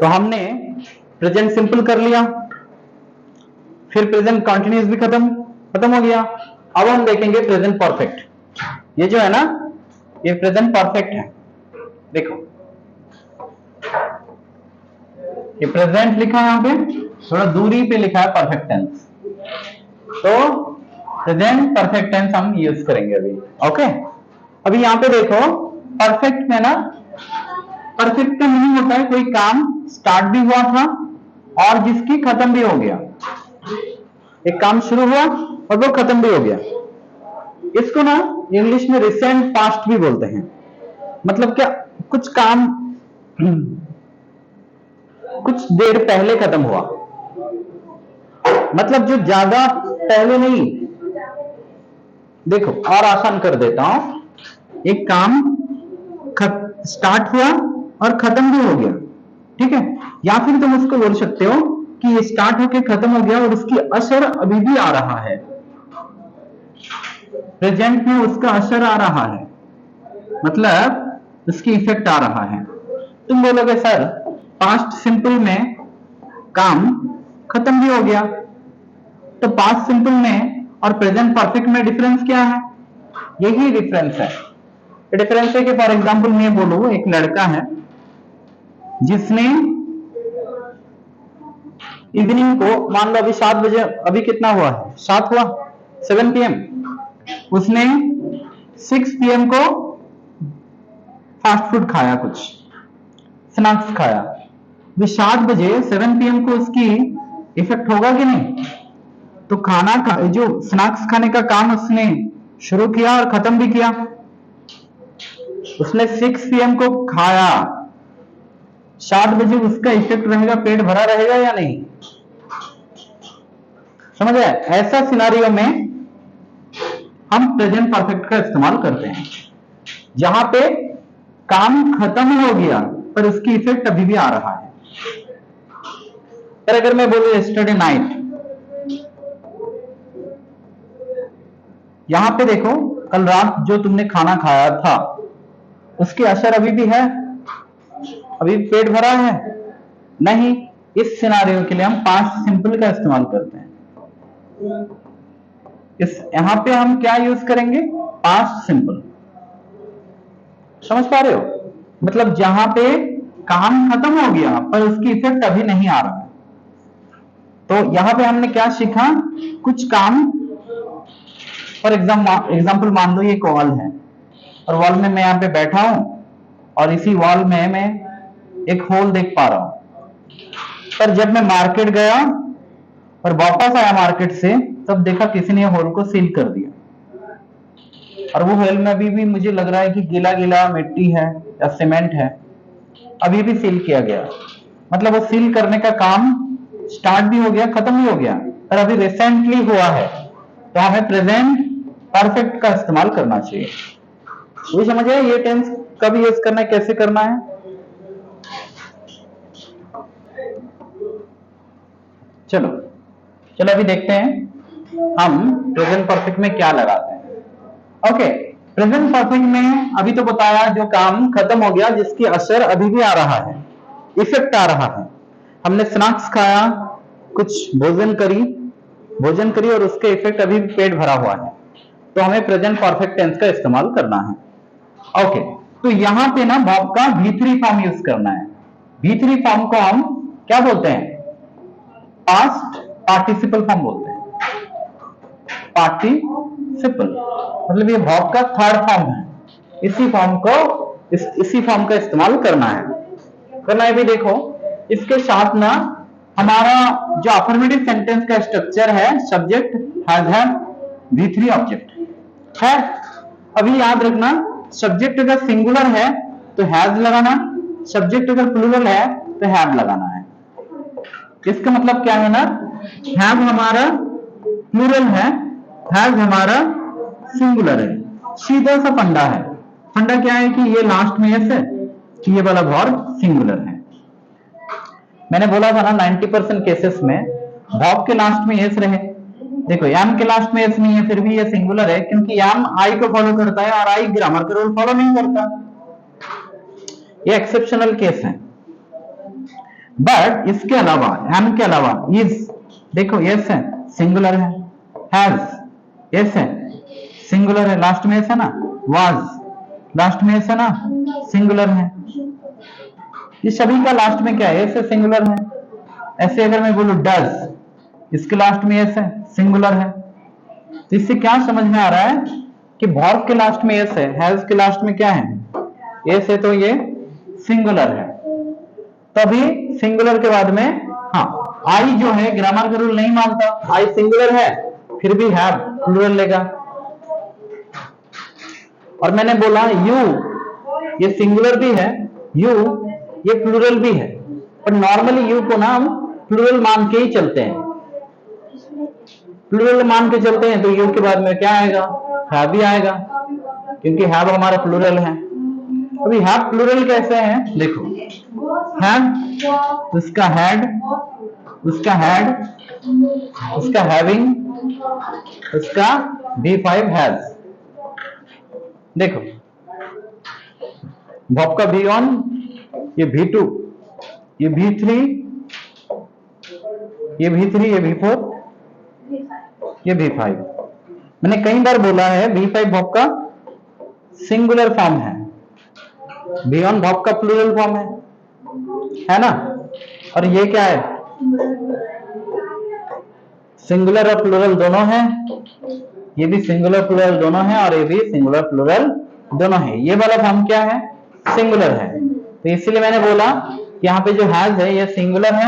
तो हमने present simple कर लिया, फिर प्रेजेंट कंटिन्यूअस भी खत्म हो गया। अब हम देखेंगे प्रेजेंट परफेक्ट। ये जो है ना, ये प्रेजेंट परफेक्ट है। देखो ये प्रेजेंट लिखा है, यहाँ पे थोड़ा दूरी पे लिखा है परफेक्ट टेंस, तो प्रेजेंट परफेक्ट टेंस हम यूज करेंगे अभी। ओके, अभी यहाँ पे देखो परफेक्ट में ना, परफेक्ट का मीनिंग होता है कोई काम स्टार्ट भी हुआ था और जिसकी खत्म भी हो गया। एक काम शुरू हुआ और वो खत्म भी हो गया। इसको ना इंग्लिश में रिसेंट पास्ट भी बोलते हैं। मतलब क्या, कुछ काम कुछ देर पहले खत्म हुआ, मतलब जो ज्यादा पहले नहीं। देखो और आसान कर देता हूं, एक काम स्टार्ट हुआ और खत्म भी हो गया, ठीक है। या फिर तुम उसको बोल सकते हो कि ये स्टार्ट होके खत्म हो गया और उसकी असर अभी भी आ रहा है, प्रेजेंट में उसका असर आ रहा है, मतलब उसकी इफेक्ट आ रहा है। तुम बोलोगे सर पास्ट सिंपल में काम खत्म भी हो गया, तो पास्ट सिंपल में और प्रेजेंट परफेक्ट में डिफरेंस क्या है? यही डिफरेंस है। डिफरेंस है कि फॉर एग्जांपल मैं बोलूं, एक लड़का है जिसने इवनिंग को, मान लो अभी 7 बजे, अभी कितना हुआ है, 7 हुआ, 7 PM, उसने 6 PM को फास्ट फूड खाया, कुछ स्नैक्स खाया। अभी 7 बजे 7 PM को उसकी इफेक्ट होगा कि नहीं? तो खाना का जो स्नैक्स खाने का काम उसने शुरू किया और खत्म भी किया। उसने 6 PM को खाया, 7 बजे उसका इफेक्ट रहेगा, पेट भरा रहेगा या नहीं? समझ आया? ऐसा सिनारियो में हम प्रेजेंट परफेक्ट का इस्तेमाल करते हैं, जहां पे काम खत्म हो गया पर उसकी इफेक्ट अभी भी आ रहा है। पर अगर मैं बोलूं यस्टरडे नाइट, यहां पे देखो कल रात जो तुमने खाना खाया था उसकी असर अभी भी है, अभी पेट भरा है नहीं। इस सिनारियो के लिए हम पास्ट सिंपल का इस्तेमाल करते हैं। इस यहां पे हम क्या यूज करेंगे? Past simple. समझ पा रहे हो? मतलब जहां पे काम खत्म हो गया पर उसकी इफेक्ट अभी नहीं आ रहा है। तो यहां पे हमने क्या सीखा? कुछ काम, फॉर एग्जाम्पल मान लो ये एक वॉल है और वॉल में मैं यहाँ पे बैठा हूं और इसी वॉल में मैं एक होल देख पा रहा हूं, पर जब मैं मार्केट गया और वापस आया मार्केट से, तब देखा किसी ने होल को सील कर दिया और वो होल में अभी भी मुझे लग रहा है कि गीला गीला मिट्टी है या सीमेंट है, अभी भी सील किया गया। मतलब वो सील करने का काम स्टार्ट भी हो गया, खत्म भी हो गया, और अभी रिसेंटली हुआ है। तो हमें प्रेजेंट परफेक्ट का इस्तेमाल करना चाहिए। वही समझ आए ये टेंस कब यूज करना है, कैसे करना है? चलो चलो अभी देखते हैं हम प्रेजेंट परफेक्ट में क्या लगाते हैं। ओके, प्रेजेंट परफेक्ट में अभी तो बताया जो काम खत्म हो गया जिसकी असर अभी भी आ रहा है, इफेक्ट आ रहा है। हमने स्नैक्स खाया, कुछ भोजन करी और उसके इफेक्ट अभी भी पेट भरा हुआ है, तो हमें प्रेजेंट परफेक्ट टेंस का इस्तेमाल करना है। ओके, तो यहां पे ना वर्ब का V3 फॉर्म यूज करना है। V3 फॉर्म को हम क्या बोलते हैं? पास्ट पार्टिसिपल फॉर्म बोलते हैं। पार्टिसिपल मतलब ये वर्ब का थर्ड फॉर्म है। इसी फॉर्म को इसी फॉर्म का इस्तेमाल करना है भी। देखो इसके साथ ना हमारा जो अफर्मेटिव सेंटेंस का स्ट्रक्चर है, subject has have V3 object है। अभी याद रखना, सब्जेक्ट अगर सिंगुलर है तो हैज लगाना, सब्जेक्ट अगर प्लूरल है तो हैव लगाना है। इसका मतलब क्या है ना, हैव हमारा प्लूरल है, हैज हमारा सिंगुलर है। सीधा सा फंडा है। फंडा क्या है कि ये लास्ट में एस है, कि ये वाला वर्ब सिंगुलर है। मैंने बोला था ना 90% केसेस में वर्ब के लास्ट में एस रहे। देखो एम के लास्ट में एस नहीं है, फिर भी ये सिंगुलर है, क्योंकि एम आई को फॉलो करता है और आई ग्रामर का रूल फॉलो नहीं करता। ये एक्सेप्शनल केस है। बट इसके अलावा, एम के अलावा इज, देखो यस है, सिंगुलर है, हैज यस है, सिंगुलर है, लास्ट में एस है ना, वाज लास्ट में एस है ना, सिंगुलर है। ये सभी का लास्ट में क्या है, एस है, सिंगुलर है। ऐसे अगर मैं बोलूं डज, इसके लास्ट में एस है, सिंगुलर है। तो इससे क्या समझ में आ रहा है कि वर्ब के लास्ट में एस है, हैज के लास्ट में क्या है, एस है, तो ये सिंगुलर है। तभी सिंगुलर के बाद में, हाँ आई जो है ग्रामर का रूल नहीं मानता, आई सिंगुलर है फिर भी हैव प्लूरल लेगा। और मैंने बोला यू, ये सिंगुलर भी है, यू ये प्लूरल भी है, पर नॉर्मली यू को ना हम प्लूरल मान के ही चलते हैं, प्लूरल मान के चलते हैं, तो यू के बाद में क्या आएगा, हैव भी आएगा, क्योंकि हैव हमारा प्लूरल है। अभी हैव प्लूरल कैसे है, देखो हैव, उसका हैड, उसका हैड, उसका हैविंग, उसका V5 हैज। देखो वर्ब का V1, ये V2, ये V3, ये V3, ये V4, ये V5। मैंने कई बार बोला है V5 वर्ब का सिंगुलर फॉर्म है, V1 वर्ब का प्लूरल फॉर्म है ना। और ये क्या है, सिंगुलर और प्लूरल दोनों है, ये भी सिंगुलर प्लूरल दोनों है, और ये भी सिंगुलर प्लूरल दोनों है। ये वाला फॉर्म क्या है, सिंगुलर है। तो इसलिए मैंने बोला कि यहाँ पे जो हैज है ये सिंगुलर है,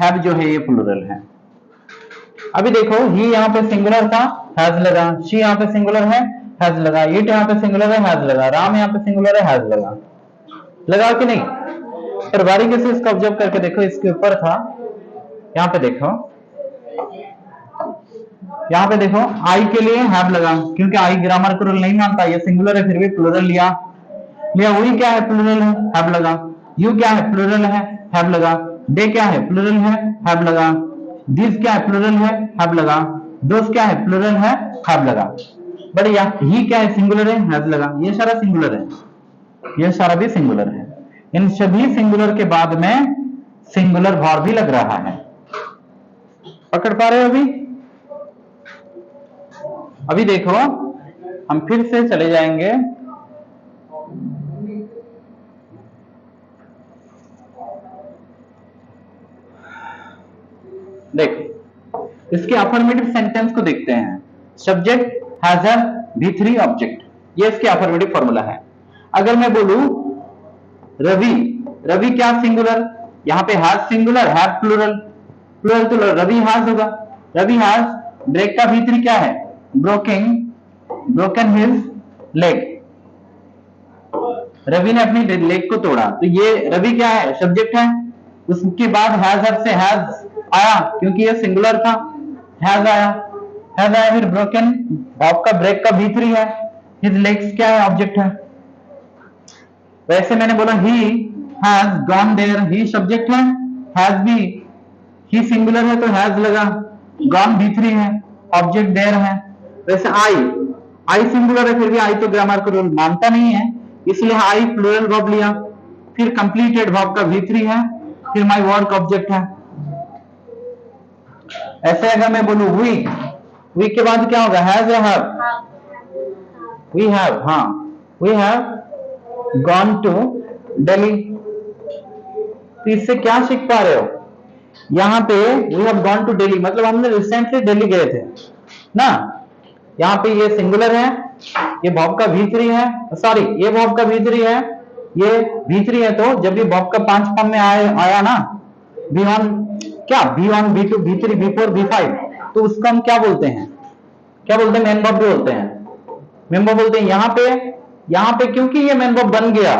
हैव जो है ये प्लूरल है। अभी देखो ही यहाँ पे सिंगुलर था, हैज लगा, शी यहाँ पे सिंगुलर है, हैज लगा, इट यहाँ पे सिंगुलर है, हैज लगा, राम यहाँ पे सिंगुलर है, हैज लगा, लगा कि नहीं। पर बारीकी से इसको ऑब्जर्व करके देखो, इसके ऊपर था, यहाँ पे देखो, यहाँ पे देखो आई के लिए हैव लगा, क्योंकि आई ग्रामर का रूल नहीं मानता, ये सिंगुलर है फिर भी प्लूरल लिया, वही क्या है, प्लूरल है, हैव लगा। यू क्या है, प्लूरल है, हैव लगा। दे क्या है, प्लूरल है, हैव लगा। दिस क्या है, प्लूरल है, हैव लगा। दोस क्या है, प्लूरल है, हैव लगा। बढ़िया, ही क्या है, सिंगुलर है, हैव लगा। ये सारा सिंगुलर है, ये सारा भी सिंगुलर है। इन सभी सिंगुलर के बाद में सिंगुलर वर्ब भी लग रहा है। पकड़ पा रहे हो अभी? अभी देखो हम फिर से चले जाएंगे, देखो इसके अफर्मेटिव सेंटेंस को देखते हैं। Subject has a V3 object, ये इसके अफर्मेटिव फॉर्मूला है। अगर मैं बोलूं रवि, रवि क्या सिंगुलर, यहाँ पे has singular, have plural, plural तो रवि हैज होगा। रवि हैज, ब्रेक का V3 क्या है, ब्रोकन हिज लेग, रवि ने अपनी लेग को तोड़ा, तो ये रवि क्या है, सब्जेक्ट है। उसके बाद हैज से हैज आया, क्योंकि ये सिंगुलर था, हैज आया, हैज आया, फिर ब्रोकन, आपका ब्रेक का V3 है, हिज लेग्स क्या है, ऑब्जेक्ट है। वैसे मैंने बोला he has gone there, he subject है, हैज भी, ही सिंगुलर है तो हैज लगा, गॉन V3 है, ऑब्जेक्ट देयर है। वैसे आई सिंगुलर है फिर भी आई तो ग्रामर का रूल मानता नहीं है, इसलिए आई प्लूरल वर्ब लिया। फिर कंप्लीटेड वर्ब का V3 है, फिर माय वर्क ऑब्जेक्ट है। ऐसे अगर मैं बोलूं वी के बाद क्या होगा, हैज या हैव, वी हैव, हाँ we have gone to Delhi. तो इससे क्या सीख पा रहे हो, यहाँ पे we have gone to Delhi मतलब हमने रिसेंटली दिल्ली गए थे ना। यहाँ पे ये सिंगुलर है, ये वर्ब का V3 है, सॉरी ये वर्ब का V3 है, ये V3 है, तो जब ये वर्ब का 5 फॉर्म में आया ना, V1 क्या, V1 V2 V3 V4 V5, तो उसको हम क्या बोलते हैं, क्या बोलते हैं, मेन वर्ब भी बोलते हैं, मेन वर्ब बोलते हैं। यहाँ पे क्योंकि ये मेन वर्ब बन गया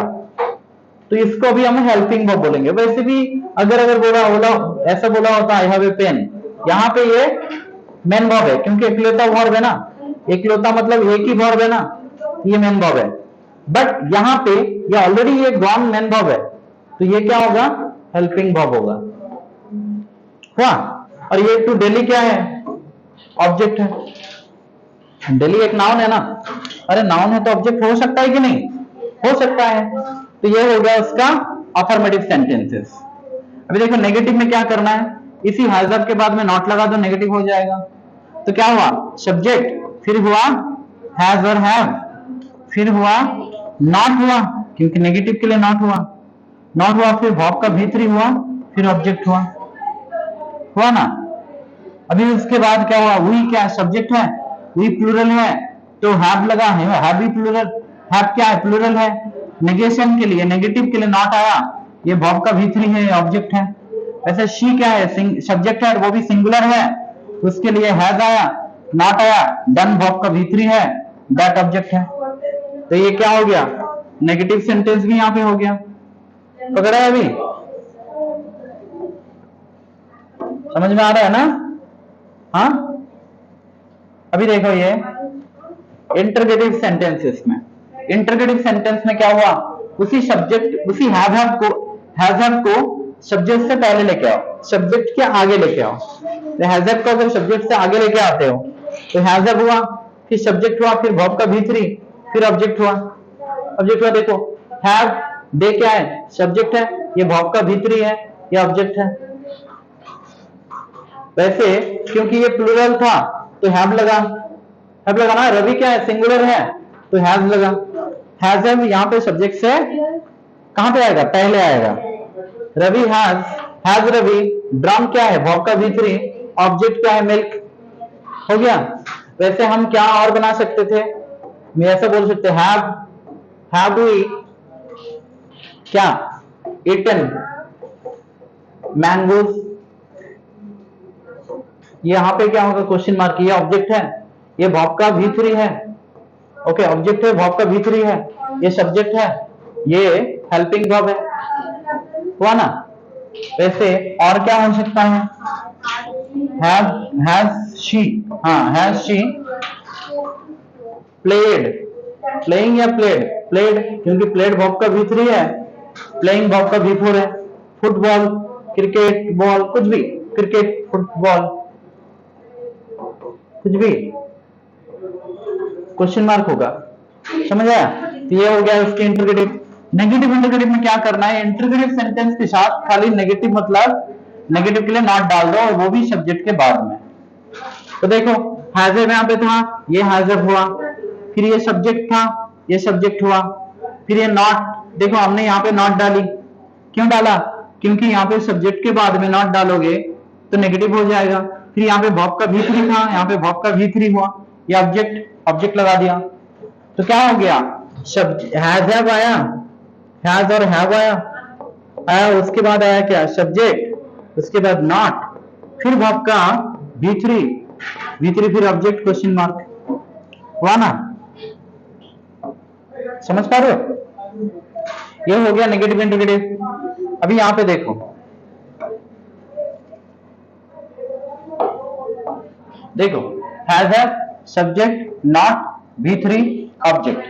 तो इसको अभी हम हेल्पिंग वर्ब बोलेंगे। वैसे भी अगर बोला ऐसा बोला होता आई हैव ए पेन, यहाँ पे ये मेन वर्ब है, क्योंकि इकलौता वर्ब है ना, इकलौता मतलब एक ही वर्ब है ना, ये मेन वर्ब है। बट यहाँ पे ये ऑलरेडी ये गॉन मेन वर्ब है, तो ये क्या होगा, हेल्पिंग वर्ब होगा। हुआ। और ये टू दिल्ली क्या है, ऑब्जेक्ट है। दिल्ली एक नाउन है ना, अरे नाउन है तो ऑब्जेक्ट हो सकता है कि नहीं, हो सकता है। तो ये हो गया उसका अफर्मेटिव सेंटेंसेस। अभी देखो नेगेटिव में क्या करना है, इसी हैजअप के बाद में नॉट लगा दो, नेगेटिव हो जाएगा। तो क्या हुआ, सब्जेक्ट, फिर हुआ हैज और हैव, फिर हुआ नॉट हुआ क्योंकि नेगेटिव के लिए नॉट हुआ, नॉट हुआ फिर वर्ब का V3 हुआ, फिर ऑब्जेक्ट हुआ ना। अभी उसके बाद क्या हुआ, वी क्या सब्जेक्ट है, वी प्लूरल है तो हैव लगा है, हैव भी प्लूरल, हैव क्या है प्लूरल है, नेगेशन के लिए नेगेटिव के लिए नॉट आया, ये वर्ब का V3 है, ऑब्जेक्ट है। वैसे शी क्या है, सब्जेक्ट है वो भी सिंगुलर है, उसके लिए हैज आया, नॉट आया, डन वर्ब का V3 है, दैट ऑब्जेक्ट है। तो ये क्या हो गया, नेगेटिव सेंटेंस भी यहाँ पे हो गया, पकड़ा है अभी, समझ में आ रहा है ना। हाँ अभी देखो ये इंटरगेटिव सेंटेंसेस में, इंटरगेटिव सेंटेंस में क्या हुआ, उसी सब्जेक्ट उसी हैव को सब्जेक्ट से पहले लेके आओ, सब्जेक्ट के आगे लेके आओ। तो हैव को अगर सब्जेक्ट से आगे लेके आते हो तो हैव हुआ, फिर सब्जेक्ट हुआ, फिर वर्ब का V3, फिर ऑब्जेक्ट हुआ। ऑब्जेक्ट हुआ, देखो हैव दे क्या है, सब्जेक्ट है, ये वर्ब का V3 है, ये ऑब्जेक्ट है। वैसे क्योंकि ये प्लूरल था तो हैव लगा, हैव लगा ना, रवि क्या है सिंगुलर है तो हैव लगा, हैज यहाँ पे सब्जेक्ट से कहां पे आएगा, पहले आएगा। रवि हैज रवि, ड्रम क्या है वर्ब का V3, ऑब्जेक्ट क्या है मिल्क, हो गया। वैसे हम क्या और बना सकते थे, मैं ऐसा बोल सकते हैव वी क्या ईटन मैंगोज, यहाँ पे क्या होगा क्वेश्चन मार्क, ये ऑब्जेक्ट है, ये वर्ब का V3 है, ओके ऑब्जेक्ट है वर्ब का V3 है, ये सब्जेक्ट है, ये हेल्पिंग वर्ब है, हुआ ना। वैसे और क्या हो सकता है, हैज शी, हाँ हैज शी प्लेड, प्लेइंग या प्लेड, प्लेड क्योंकि प्लेड वर्ब का V3 है, प्लेइंग वर्ब का V4 है, फुटबॉल क्रिकेट बॉल कुछ भी, क्रिकेट फुटबॉल कुछ भी क्वेश्चन मार्क होगा, समझ आया। तो ये हो गया उसके इंटरगेटिव। नेगेटिव इंटरगेटिव में क्या करना है, इंटरगेटिव सेंटेंस के साथ खाली नेगेटिव मतलब नेगेटिव के लिए नॉट डाल दो और वो भी सब्जेक्ट के बाद में। तो देखो हैजर यहाँ पे था, ये हैजर हुआ, फिर ये सब्जेक्ट था, ये सब्जेक्ट हुआ, फिर ये नॉट, देखो हमने यहाँ पे नॉट डाली, क्यों डाला, क्योंकि यहाँ पे सब्जेक्ट के बाद में नॉट डालोगे तो नेगेटिव हो जाएगा। फिर यहाँ पे वर्ब का V3 था, यहाँ पे वर्ब का V3 हुआ, ये ऑब्जेक्ट लगा दिया। तो क्या हो गया, हैज आया, हैज और हैव आया, उसके बाद आया क्या सब्जेक्ट, उसके बाद नॉट, फिर वर्ब का V3 फिर ऑब्जेक्ट क्वेश्चन मार्क, हुआ ना, समझ पा रहे हो। ये हो गया नेगेटिव इंटरगेटिव। अभी यहां पे देखो, देखो हैज है subject, not V3 object,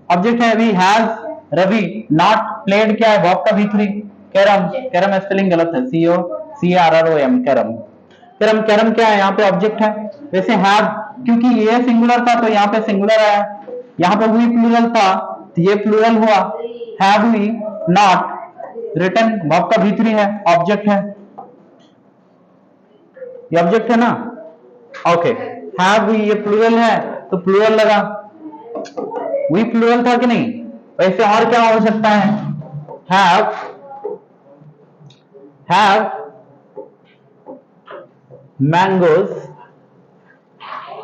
object है अभी हैज रवि, नॉट प्लेड क्या है वर्ब का V3, कैरम, कैरम स्पेलिंग गलत है, CARROM कैरम, कैरम, कैरम क्या है यहाँ पे ऑब्जेक्ट है। वैसे हैव क्योंकि ये सिंगुलर था तो यहाँ पे सिंगुलर आया, यहाँ पे हुई प्लूरल था तो ये प्लूरल हुआ, हैव हुई, नॉट रिटन वर्ब का V3 है, ऑब्जेक्ट है, ये ऑब्जेक्ट है ना, ओके। हैव हुई, ये प्लूरल है तो प्लूरल लगा, वी प्लूरल था कि नहीं। वैसे और क्या हो सकता है, हैव मैंगोज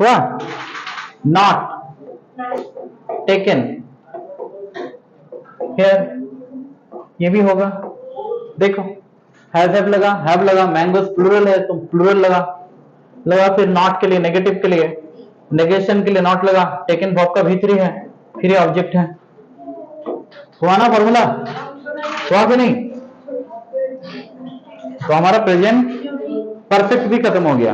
हुआ, नॉट टेकन हियर, ये भी होगा। देखो हैव लगा, मैंगोज प्लूरल है तो प्लूरल लगा, फिर नॉट के लिए नेगेटिव के लिए नेगेशन के लिए नॉट लगा, टेकन वर्ब का V3 है, फिर ये ऑब्जेक्ट है, हुआ ना फॉर्मूला, हुआ कि नहीं। तो हमारा प्रेजेंट परफेक्ट भी खत्म हो गया।